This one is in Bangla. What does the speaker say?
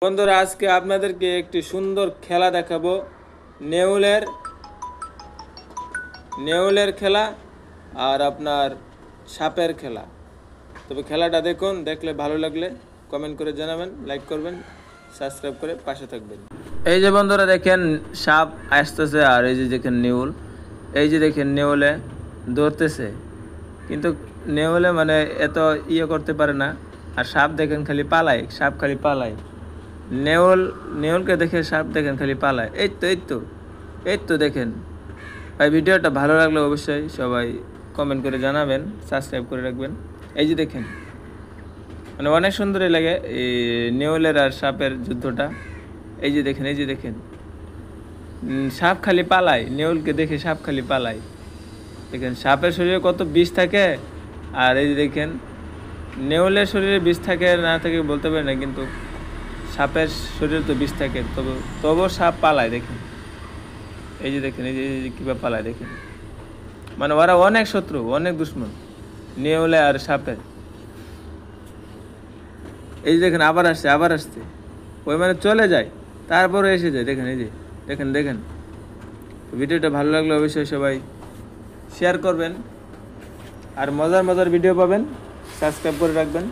বন্ধুরা আজকে আপনাদেরকে একটি সুন্দর খেলা দেখাবো। নেউলের নেউলের খেলা আর আপনার সাপের খেলা। তবে খেলাটা দেখুন, দেখলে ভালো লাগলে কমেন্ট করে জানাবেন, লাইক করবেন, সাবস্ক্রাইব করে পাশে থাকবেন। এই যে বন্ধুরা দেখেন সাপ আসতেছে, আর এই যে দেখেন নেউল, এই যে দেখেন নেউলে ধরতেছে, কিন্তু নেউলে মানে এত করতে পারে না। আর সাপ দেখেন খালি পালায়, সাপ খালি পালায়। নেউলকে দেখে সাপ দেখেন খালি পালায়। এই তো দেখেন ভাই, ভিডিওটা ভালো লাগলে অবশ্যই সবাই কমেন্ট করে জানাবেন, সাবস্ক্রাইব করে রাখবেন। এই যে দেখেন, মানে অনেক সুন্দরই লাগে এই নেউলের আর সাপের যুদ্ধটা। এই যে দেখেন সাপ খালি পালায়, নেউলকে দেখে সাপ খালি পালায়। দেখেন সাপের শরীরে কত বিষ থাকে, আর এই যে দেখেন নেউলের শরীরে বিষ থাকে না থাকে বলতে পারি না, কিন্তু সাপের শরীরে তো বিষ থাকে, তবুও সাপ পালায়। দেখেন এই যে দেখেন, এই যে কীভাবে পালায় দেখেন। মানে ওরা অনেক শত্রু, অনেক দুশ্মন নেউলে আর সাপের। এই যে দেখেন আবার আসছে, ওই মানে চলে যায়, তারপরে এসে যায়। দেখেন এই যে দেখেন। ভিডিওটা ভালো লাগলে অবশ্যই সবাই শেয়ার করবেন, আর মজার ভিডিও পাবেন, সাবস্ক্রাইব করে রাখবেন।